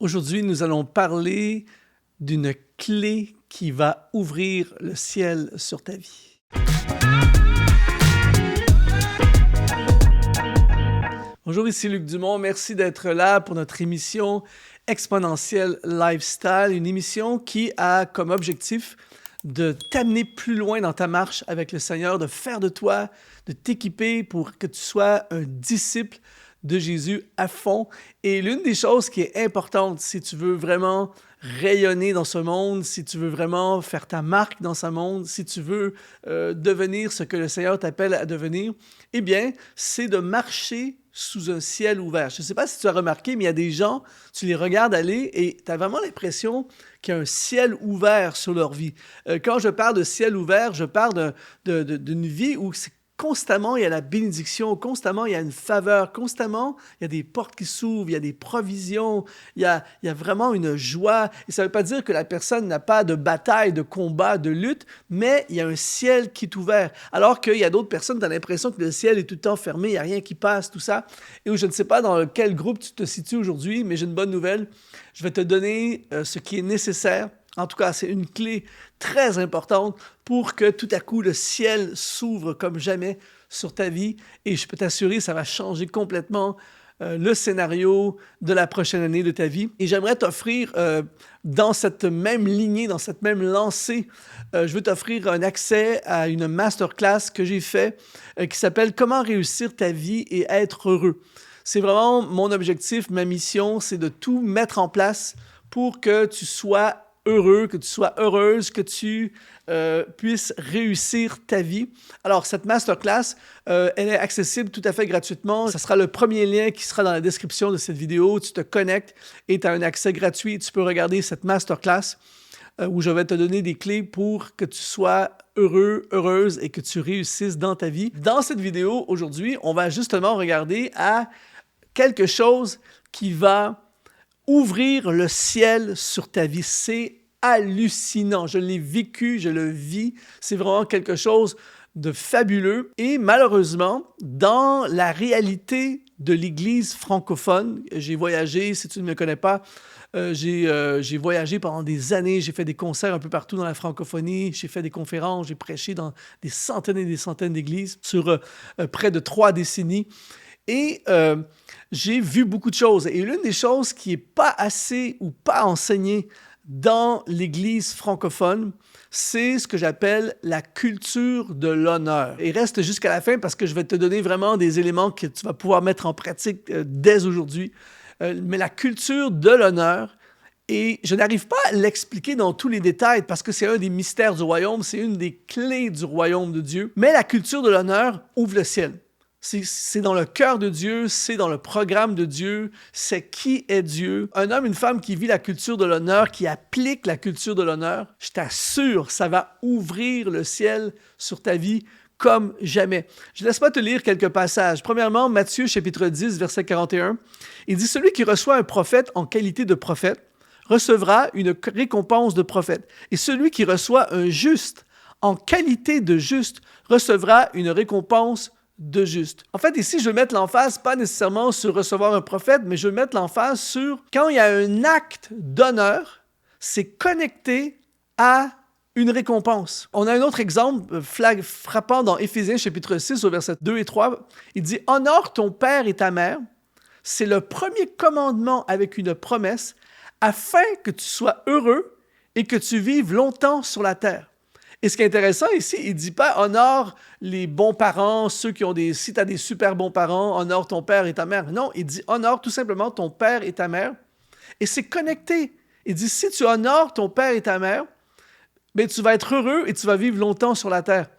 Aujourd'hui, nous allons parler d'une clé qui va ouvrir le ciel sur ta vie. Bonjour, ici Luc Dumont. Merci d'être là pour notre émission Exponentiel Lifestyle, une émission qui a comme objectif de t'amener plus loin dans ta marche avec le Seigneur, de faire de toi, de t'équiper pour que tu sois un disciple de Jésus à fond. Et l'une des choses qui est importante, si tu veux vraiment rayonner dans ce monde, si tu veux vraiment faire ta marque dans ce monde, si tu veux devenir ce que le Seigneur t'appelle à devenir, eh bien, c'est de marcher sous un ciel ouvert. Je ne sais pas si tu as remarqué, mais il y a des gens, tu les regardes aller et tu as vraiment l'impression qu'il y a un ciel ouvert sur leur vie. Quand je parle de ciel ouvert, je parle d'une vie où constamment, il y a la bénédiction, constamment, il y a une faveur, constamment, il y a des portes qui s'ouvrent, il y a des provisions, il y a vraiment une joie. Et ça ne veut pas dire que la personne n'a pas de bataille, de combat, de lutte, mais il y a un ciel qui est ouvert. Alors qu'il y a d'autres personnes, tu as l'impression que le ciel est tout le temps fermé, il n'y a rien qui passe, tout ça. Et où je ne sais pas dans quel groupe tu te situes aujourd'hui, mais j'ai une bonne nouvelle. Je vais te donner ce qui est nécessaire. En tout cas, c'est une clé très importante pour que tout à coup, le ciel s'ouvre comme jamais sur ta vie. Et je peux t'assurer, ça va changer complètement le scénario de la prochaine année de ta vie. Et j'aimerais t'offrir, dans cette même lignée, dans cette même lancée, je veux t'offrir un accès à une masterclass que j'ai fait qui s'appelle « Comment réussir ta vie et être heureux ». C'est vraiment mon objectif, ma mission, c'est de tout mettre en place pour que tu sois heureux, que tu sois heureuse, que tu puisses réussir ta vie. Alors, cette masterclass, elle est accessible tout à fait gratuitement. Ce sera le premier lien qui sera dans la description de cette vidéo. Tu te connectes et tu as un accès gratuit. Tu peux regarder cette masterclass où je vais te donner des clés pour que tu sois heureux, heureuse et que tu réussisses dans ta vie. Dans cette vidéo, aujourd'hui, on va justement regarder à quelque chose qui va ouvrir le ciel sur ta vie. C'est hallucinant. Je l'ai vécu, je le vis. C'est vraiment quelque chose de fabuleux. Et malheureusement, dans la réalité de l'Église francophone, j'ai voyagé, si tu ne me connais pas, j'ai voyagé pendant des années, j'ai fait des concerts un peu partout dans la francophonie, j'ai fait des conférences, j'ai prêché dans des centaines et des centaines d'églises sur près de 3 décennies. Et j'ai vu beaucoup de choses. Et l'une des choses qui n'est pas assez ou pas enseignée dans l'Église francophone, c'est ce que j'appelle la culture de l'honneur. Et reste jusqu'à la fin parce que je vais te donner vraiment des éléments que tu vas pouvoir mettre en pratique dès aujourd'hui. Mais la culture de l'honneur, et je n'arrive pas à l'expliquer dans tous les détails parce que c'est un des mystères du royaume, c'est une des clés du royaume de Dieu. Mais la culture de l'honneur ouvre le ciel. C'est dans le cœur de Dieu, c'est dans le programme de Dieu, c'est qui est Dieu. Un homme, une femme qui vit la culture de l'honneur, qui applique la culture de l'honneur, je t'assure, ça va ouvrir le ciel sur ta vie comme jamais. Je ne laisse pas te lire quelques passages. Premièrement, Matthieu chapitre 10, verset 41, il dit « Celui qui reçoit un prophète en qualité de prophète recevra une récompense de prophète. Et celui qui reçoit un juste en qualité de juste recevra une récompense de juste. » En fait, ici, je veux mettre l'emphase pas nécessairement sur recevoir un prophète, mais je veux mettre l'emphase sur quand il y a un acte d'honneur, c'est connecté à une récompense. On a un autre exemple frappant dans Éphésiens chapitre 6 au verset 2 et 3. Il dit « Honore ton père et ta mère, c'est le premier commandement avec une promesse, afin que tu sois heureux et que tu vives longtemps sur la terre. » Et ce qui est intéressant ici, il ne dit pas « honore les bons parents, ceux qui ont des... Si tu as des super bons parents, honore ton père et ta mère. » Non, il dit « honore tout simplement ton père et ta mère. » Et c'est connecté. Il dit « si tu honores ton père et ta mère, ben, tu vas être heureux et tu vas vivre longtemps sur la terre. »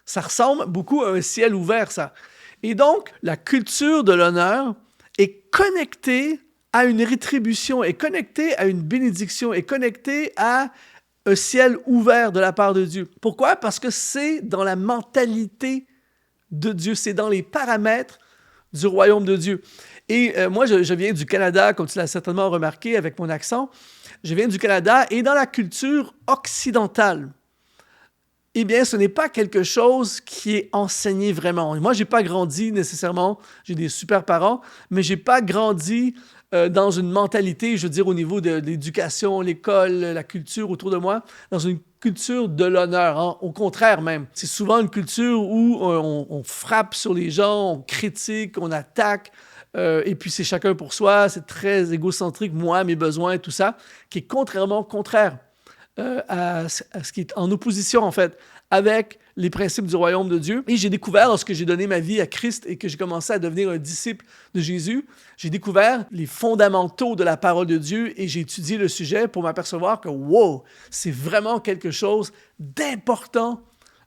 Ça ressemble beaucoup à un ciel ouvert, ça. Et donc, la culture de l'honneur est connectée à une rétribution, est connectée à une bénédiction, est connectée à un ciel ouvert de la part de Dieu. Pourquoi? Parce que c'est dans la mentalité de Dieu, c'est dans les paramètres du royaume de Dieu. Et moi, je viens du Canada, comme tu l'as certainement remarqué avec mon accent. Je viens du Canada et dans la culture occidentale, eh bien, ce n'est pas quelque chose qui est enseigné vraiment. Moi, je n'ai pas grandi nécessairement, j'ai des super parents, mais je n'ai pas grandi dans une mentalité, je veux dire, au niveau de l'éducation, l'école, la culture autour de moi, dans une culture de l'honneur, hein. Au contraire même. C'est souvent une culture où on frappe sur les gens, on critique, on attaque, et puis c'est chacun pour soi, c'est très égocentrique, moi, mes besoins, tout ça, qui est contraire à ce qui est en opposition, en fait, avec les principes du royaume de Dieu. Et j'ai découvert, lorsque j'ai donné ma vie à Christ et que j'ai commencé à devenir un disciple de Jésus, j'ai découvert les fondamentaux de la parole de Dieu et j'ai étudié le sujet pour m'apercevoir que, wow, c'est vraiment quelque chose d'important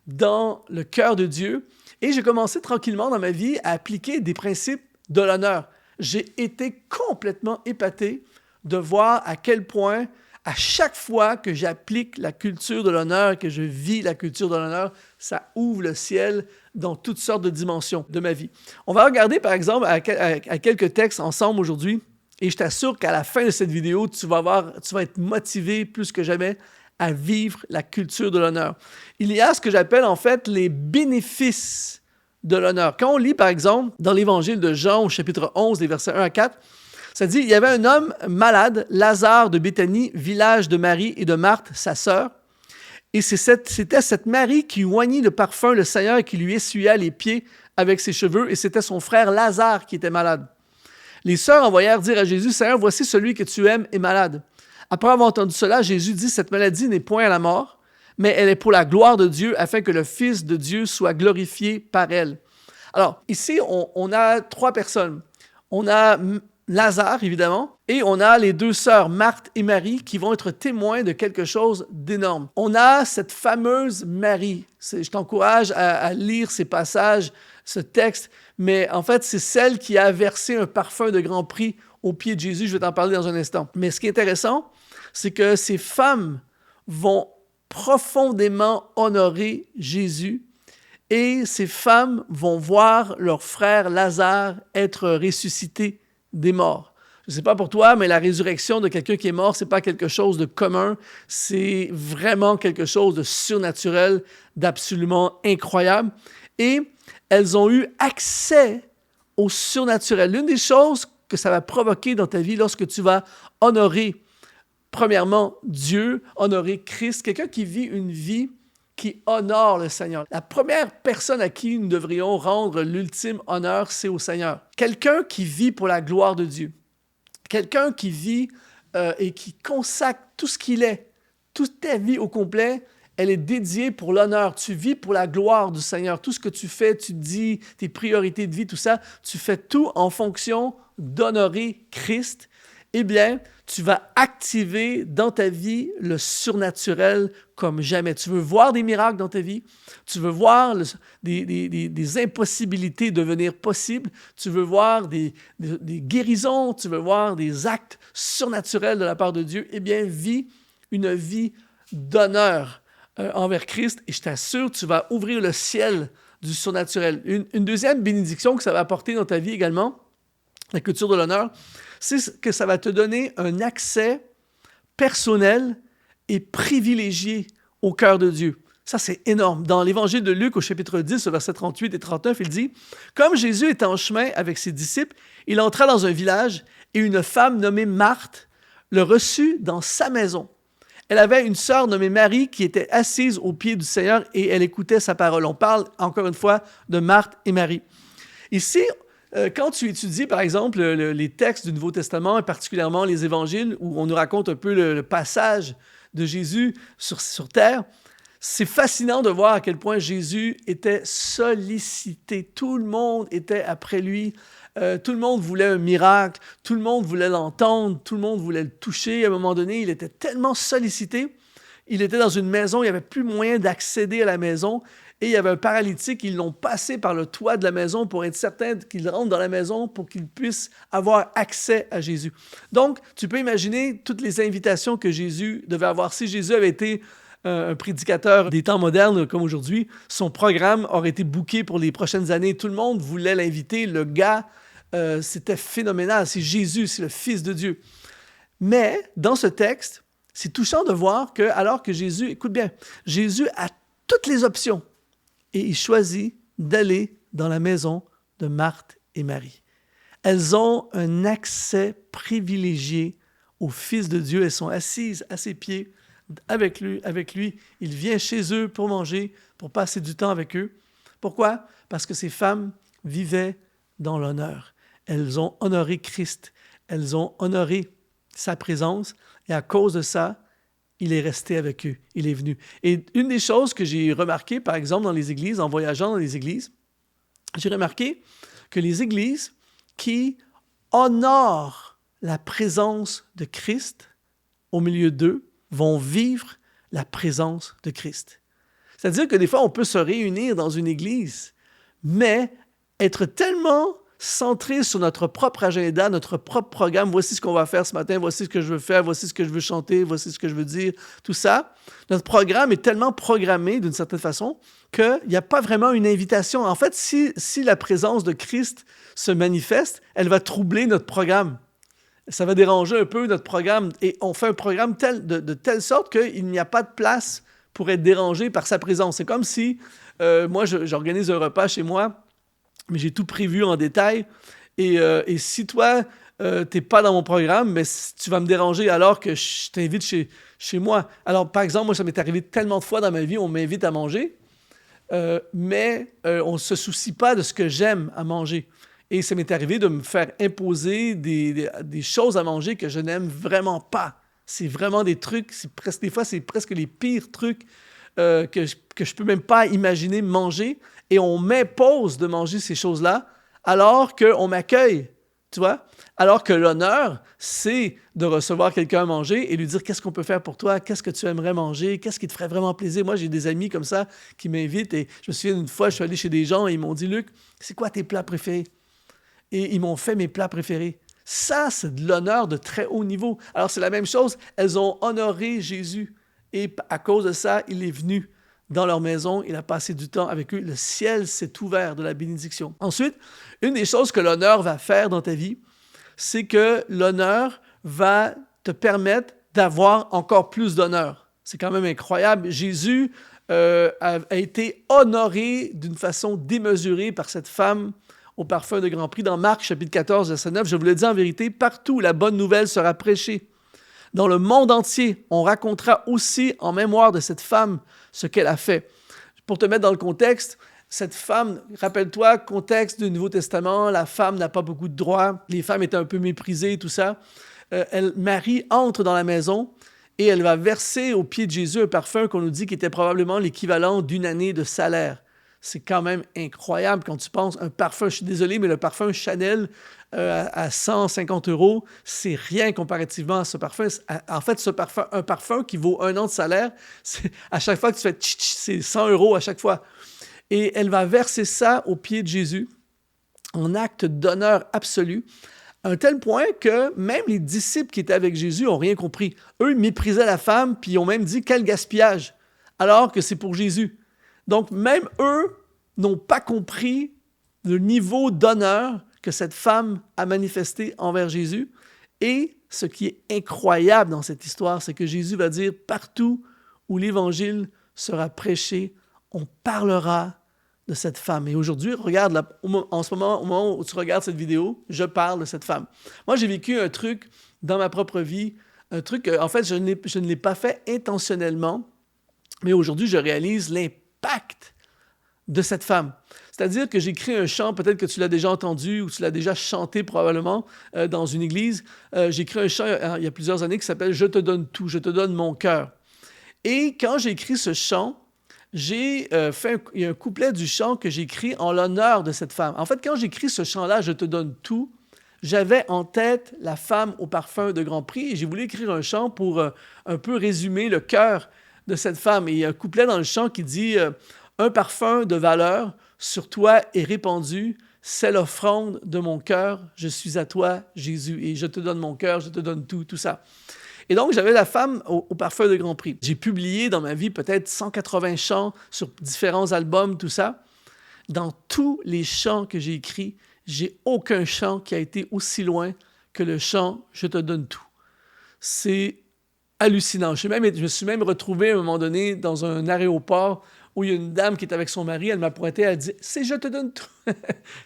dans le cœur de Dieu. Et j'ai commencé tranquillement dans ma vie à appliquer des principes de l'honneur. J'ai été complètement épaté de voir à quel point à chaque fois que j'applique la culture de l'honneur, que je vis la culture de l'honneur, ça ouvre le ciel dans toutes sortes de dimensions de ma vie. On va regarder, par exemple, à quelques textes ensemble aujourd'hui, et je t'assure qu'à la fin de cette vidéo, tu vas être motivé plus que jamais à vivre la culture de l'honneur. Il y a ce que j'appelle en fait les bénéfices de l'honneur. Quand on lit, par exemple, dans l'Évangile de Jean, au chapitre 11, les versets 1 à 4, ça dit, il y avait un homme malade, Lazare de Béthanie, village de Marie et de Marthe, sa sœur. Et c'était cette Marie qui oignit de parfum le Seigneur et qui lui essuya les pieds avec ses cheveux. Et c'était son frère Lazare qui était malade. Les sœurs envoyèrent dire à Jésus, Seigneur, voici celui que tu aimes est malade. Après avoir entendu cela, Jésus dit, cette maladie n'est point à la mort, mais elle est pour la gloire de Dieu, afin que le Fils de Dieu soit glorifié par elle. Alors, ici, on a trois personnes. On a Lazare, évidemment, et on a les deux sœurs, Marthe et Marie, qui vont être témoins de quelque chose d'énorme. On a cette fameuse Marie. Je t'encourage à lire ces passages, ce texte, mais en fait, c'est celle qui a versé un parfum de grand prix aux pieds de Jésus. Je vais t'en parler dans un instant. Mais ce qui est intéressant, c'est que ces femmes vont profondément honorer Jésus et ces femmes vont voir leur frère Lazare être ressuscité des morts. Je ne sais pas pour toi, mais la résurrection de quelqu'un qui est mort, ce n'est pas quelque chose de commun, c'est vraiment quelque chose de surnaturel, d'absolument incroyable. Et elles ont eu accès au surnaturel. L'une des choses que ça va provoquer dans ta vie lorsque tu vas honorer, premièrement, Dieu, honorer Christ, quelqu'un qui vit une vie qui honore le Seigneur. La première personne à qui nous devrions rendre l'ultime honneur, c'est au Seigneur. Quelqu'un qui vit pour la gloire de Dieu. Quelqu'un qui vit et qui consacre tout ce qu'il est, toute ta vie au complet, elle est dédiée pour l'honneur. Tu vis pour la gloire du Seigneur. Tout ce que tu fais, tu dis, tes priorités de vie, tout ça, tu fais tout en fonction d'honorer Christ. Eh bien, tu vas activer dans ta vie le surnaturel comme jamais. Tu veux voir des miracles dans ta vie, tu veux voir des impossibilités devenir possibles, tu veux voir des guérisons, tu veux voir des actes surnaturels de la part de Dieu. Eh bien, vis une vie d'honneur envers Christ et je t'assure, tu vas ouvrir le ciel du surnaturel. Une deuxième bénédiction que ça va apporter dans ta vie également, la culture de l'honneur, c'est que ça va te donner un accès personnel et privilégié au cœur de Dieu. Ça, c'est énorme. Dans l'Évangile de Luc, au chapitre 10, au verset 38 et 39, il dit « Comme Jésus était en chemin avec ses disciples, il entra dans un village et une femme nommée Marthe le reçut dans sa maison. Elle avait une sœur nommée Marie qui était assise aux pieds du Seigneur et elle écoutait sa parole. » On parle encore une fois de Marthe et Marie. Ici, quand tu étudies, par exemple, les textes du Nouveau Testament, et particulièrement les évangiles, où on nous raconte un peu le passage de Jésus sur terre, c'est fascinant de voir à quel point Jésus était sollicité. Tout le monde était après lui. Tout le monde voulait un miracle. Tout le monde voulait l'entendre. Tout le monde voulait le toucher. À un moment donné, il était tellement sollicité. Il était dans une maison. Il n'y avait plus moyen d'accéder à la maison. Et il y avait un paralytique, ils l'ont passé par le toit de la maison pour être certain qu'il rentre dans la maison pour qu'il puisse avoir accès à Jésus. Donc, tu peux imaginer toutes les invitations que Jésus devait avoir. Si Jésus avait été un prédicateur des temps modernes comme aujourd'hui, son programme aurait été booké pour les prochaines années. Tout le monde voulait l'inviter. Le gars, c'était phénoménal. C'est Jésus, c'est le Fils de Dieu. Mais dans ce texte, c'est touchant de voir que, alors que Jésus, écoute bien, Jésus a toutes les options. Et il choisit d'aller dans la maison de Marthe et Marie. Elles ont un accès privilégié au Fils de Dieu. Elles sont assises à ses pieds avec lui. Il vient chez eux pour manger, pour passer du temps avec eux. Pourquoi? Parce que ces femmes vivaient dans l'honneur. Elles ont honoré Christ. Elles ont honoré sa présence. Et à cause de ça, il est resté avec eux. Il est venu. Et une des choses que j'ai remarquées, par exemple, dans les églises, en voyageant dans les églises, j'ai remarqué que les églises qui honorent la présence de Christ au milieu d'eux vont vivre la présence de Christ. C'est-à-dire que des fois, on peut se réunir dans une église, mais être tellement centré sur notre propre agenda, notre propre programme. Voici ce qu'on va faire ce matin, voici ce que je veux faire, voici ce que je veux chanter, voici ce que je veux dire, tout ça. Notre programme est tellement programmé d'une certaine façon qu'il n'y a pas vraiment une invitation. En fait, si la présence de Christ se manifeste, elle va troubler notre programme. Ça va déranger un peu notre programme et on fait un programme de telle sorte qu'il n'y a pas de place pour être dérangé par sa présence. C'est comme si moi, j'organise un repas chez moi, mais j'ai tout prévu en détail. Et si toi, tu n'es pas dans mon programme, mais tu vas me déranger alors que je t'invite chez moi. Alors, par exemple, moi, ça m'est arrivé tellement de fois dans ma vie, on m'invite à manger, mais on ne se soucie pas de ce que j'aime à manger. Et ça m'est arrivé de me faire imposer des choses à manger que je n'aime vraiment pas. C'est vraiment des trucs, des fois, c'est presque les pires trucs que je peux même pas imaginer manger. Et on m'impose de manger ces choses-là alors qu'on m'accueille, tu vois? Alors que l'honneur, c'est de recevoir quelqu'un à manger et lui dire qu'est-ce qu'on peut faire pour toi, qu'est-ce que tu aimerais manger, qu'est-ce qui te ferait vraiment plaisir. Moi, j'ai des amis comme ça qui m'invitent et je me souviens d'une fois, je suis allé chez des gens et ils m'ont dit « Luc, c'est quoi tes plats préférés? » Et ils m'ont fait mes plats préférés. Ça, c'est de l'honneur de très haut niveau. Alors, c'est la même chose. Elles ont honoré Jésus. Et à cause de ça, il est venu dans leur maison. Il a passé du temps avec eux. Le ciel s'est ouvert de la bénédiction. Ensuite, une des choses que l'honneur va faire dans ta vie, c'est que l'honneur va te permettre d'avoir encore plus d'honneur. C'est quand même incroyable. Jésus a été honoré d'une façon démesurée par cette femme au parfum de Grand Prix. Dans Marc, chapitre 14, verset 9, je vous le dis en vérité, partout où la bonne nouvelle sera prêchée, dans le monde entier, on racontera aussi en mémoire de cette femme ce qu'elle a fait. Pour te mettre dans le contexte, cette femme, rappelle-toi, contexte du Nouveau Testament, la femme n'a pas beaucoup de droits, les femmes étaient un peu méprisées, tout ça. Marie entre dans la maison et elle va verser aux pieds de Jésus un parfum qu'on nous dit qui était probablement l'équivalent d'une année de salaire. C'est quand même incroyable quand tu penses un parfum, je suis désolé, mais le parfum Chanel à 150 €, c'est rien comparativement à ce parfum. En fait, un parfum qui vaut 1 an de salaire, à chaque fois que tu fais c'est 100 € à chaque fois. Et elle va verser ça aux pieds de Jésus en acte d'honneur absolu, à un tel point que même les disciples qui étaient avec Jésus n'ont rien compris. Eux, ils méprisaient la femme, puis ils ont même dit « quel gaspillage », alors que c'est pour Jésus. Donc, même eux n'ont pas compris le niveau d'honneur que cette femme a manifesté envers Jésus. Et ce qui est incroyable dans cette histoire, c'est que Jésus va dire « partout où l'Évangile sera prêché, on parlera de cette femme. » Et aujourd'hui, regarde, là, en ce moment, au moment où tu regardes cette vidéo, je parle de cette femme. Moi, j'ai vécu un truc dans ma propre vie, un truc, en fait, je ne l'ai pas fait intentionnellement, mais aujourd'hui, je réalise l'impact de cette femme. C'est-à-dire que j'ai écrit un chant, peut-être que tu l'as déjà entendu ou tu l'as déjà chanté probablement dans une église. J'ai écrit un chant il y a plusieurs années qui s'appelle « Je te donne tout, je te donne mon cœur ». Et quand j'ai écrit ce chant, il y a un couplet du chant que j'ai écrit en l'honneur de cette femme. En fait, quand j'ai écrit ce chant-là, « Je te donne tout », j'avais en tête la femme au parfum de Grand Prix et j'ai voulu écrire un chant pour un peu résumer le cœur de cette femme. Et il y a un couplet dans le chant qui dit un parfum de valeur sur toi est répandu, c'est l'offrande de mon cœur, je suis à toi, Jésus, et je te donne mon cœur, je te donne tout, tout ça. » Et donc, j'avais la femme au parfum de Grand Prix. J'ai publié dans ma vie peut-être 180 chants sur différents albums, tout ça. Dans tous les chants que j'ai écrits, j'ai aucun chant qui a été aussi loin que le chant « Je te donne tout ». C'est hallucinant. Je me suis même retrouvé à un moment donné dans un aéroport où il y a une dame qui est avec son mari, elle m'a pointé, elle dit « C'est je te donne tout! »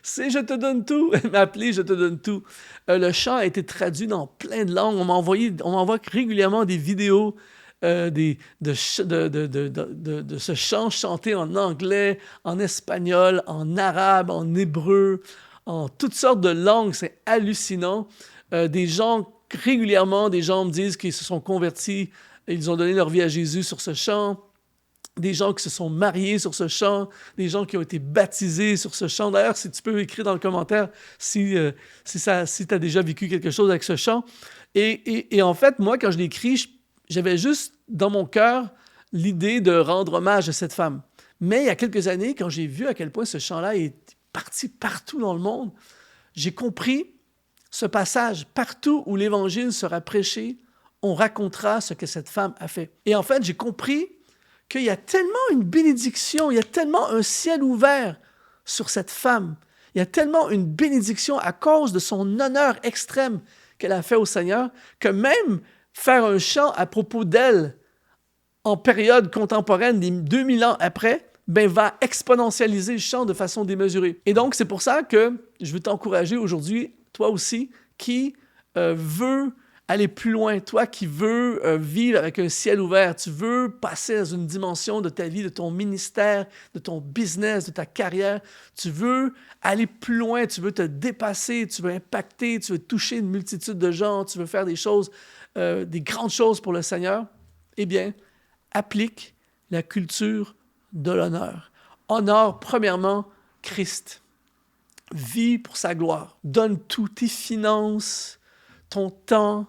C'est je te donne tout! Elle m'a appelé « Je te donne tout! » Le chant a été traduit dans plein de langues. On m'envoie régulièrement des vidéos de ce chant chanté en anglais, en espagnol, en arabe, en hébreu, en toutes sortes de langues. C'est hallucinant. Régulièrement, des gens me disent qu'ils se sont convertis, ils ont donné leur vie à Jésus sur ce chant. Des gens qui se sont mariés sur ce chant, des gens qui ont été baptisés sur ce chant. D'ailleurs, si tu peux écrire dans le commentaire si tu as déjà vécu quelque chose avec ce chant. Et en fait, moi, quand je l'ai écrit, j'avais juste dans mon cœur l'idée de rendre hommage à cette femme. Mais il y a quelques années, quand j'ai vu à quel point ce chant-là est parti partout dans le monde, j'ai compris ce passage. Partout où l'Évangile sera prêché, on racontera ce que cette femme a fait. Et en fait, j'ai compris qu'il y a tellement une bénédiction, il y a tellement un ciel ouvert sur cette femme. Il y a tellement une bénédiction à cause de son honneur extrême qu'elle a fait au Seigneur, que même faire un chant à propos d'elle en période contemporaine, 2000 ans après, va exponentialiser le chant de façon démesurée. Et donc, c'est pour ça que je veux t'encourager aujourd'hui, toi aussi, qui veut aller plus loin, toi qui veux vivre avec un ciel ouvert, tu veux passer dans une dimension de ta vie, de ton ministère, de ton business, de ta carrière, tu veux aller plus loin, tu veux te dépasser, tu veux impacter, tu veux toucher une multitude de gens, tu veux faire des choses, des grandes choses pour le Seigneur, eh bien, applique la culture de l'honneur. Honore premièrement Christ. Vis pour sa gloire. Donne tout, tes finances, ton temps,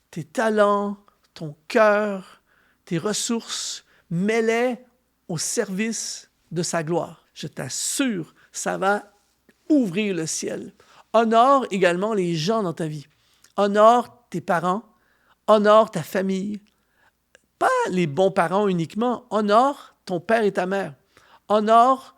tes talents, ton cœur, tes ressources, mets-les au service de sa gloire. Je t'assure, ça va ouvrir le ciel. Honore également les gens dans ta vie. Honore tes parents, honore ta famille. Pas les bons parents uniquement, honore ton père et ta mère. Honore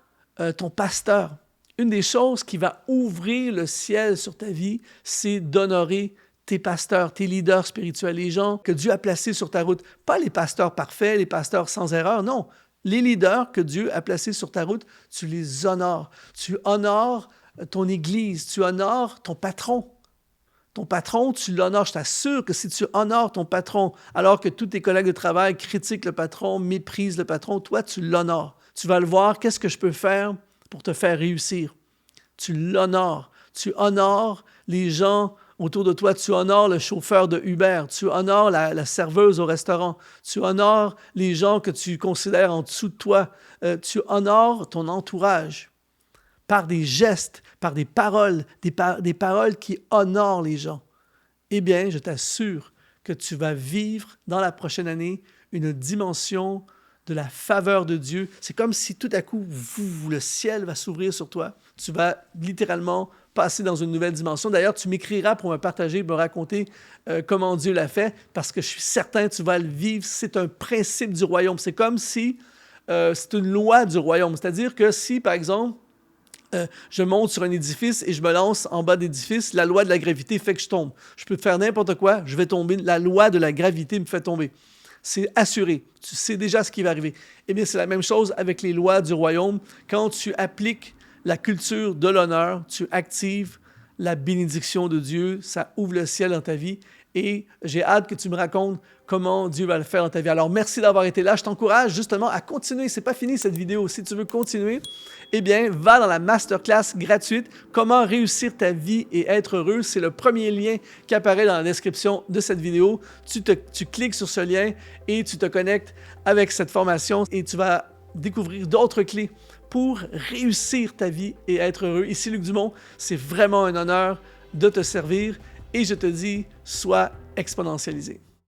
ton pasteur. Une des choses qui va ouvrir le ciel sur ta vie, c'est d'honorer tes pasteurs, tes leaders spirituels, les gens que Dieu a placés sur ta route. Pas les pasteurs parfaits, les pasteurs sans erreur, non. Les leaders que Dieu a placés sur ta route, tu les honores. Tu honores ton Église, tu honores ton patron. Ton patron, tu l'honores. Je t'assure que si tu honores ton patron, alors que tous tes collègues de travail critiquent le patron, méprisent le patron, toi, tu l'honores. Tu vas le voir, qu'est-ce que je peux faire pour te faire réussir? Tu l'honores. Tu honores les gens autour de toi. Tu honores le chauffeur de Uber. Tu honores la serveuse au restaurant. Tu honores les gens que tu considères en dessous de toi. Tu honores ton entourage par des gestes, par des paroles, des paroles qui honorent les gens. Eh bien, je t'assure que tu vas vivre dans la prochaine année une dimension de la faveur de Dieu. C'est comme si tout à coup, le ciel va s'ouvrir sur toi. Tu vas littéralement passer dans une nouvelle dimension. D'ailleurs, tu m'écriras pour me partager, me raconter comment Dieu l'a fait, parce que je suis certain que tu vas le vivre. C'est un principe du royaume. C'est comme si c'est une loi du royaume. C'est-à-dire que si, par exemple, je monte sur un édifice et je me lance en bas d'édifice, la loi de la gravité fait que je tombe. Je peux faire n'importe quoi, je vais tomber. La loi de la gravité me fait tomber. C'est assuré. Tu sais déjà ce qui va arriver. Eh bien, c'est la même chose avec les lois du royaume. Quand tu appliques la culture de l'honneur, tu actives la bénédiction de Dieu. Ça ouvre le ciel dans ta vie. Et j'ai hâte que tu me racontes comment Dieu va le faire dans ta vie. Alors, merci d'avoir été là. Je t'encourage justement à continuer. C'est pas fini cette vidéo. Si tu veux continuer, eh bien, va dans la masterclass gratuite « Comment réussir ta vie et être heureux ». C'est le premier lien qui apparaît dans la description de cette vidéo. Tu cliques sur ce lien et tu te connectes avec cette formation et tu vas découvrir d'autres clés pour réussir ta vie et être heureux. Ici, Luc Dumont, c'est vraiment un honneur de te servir et je te dis, sois exponentialisé.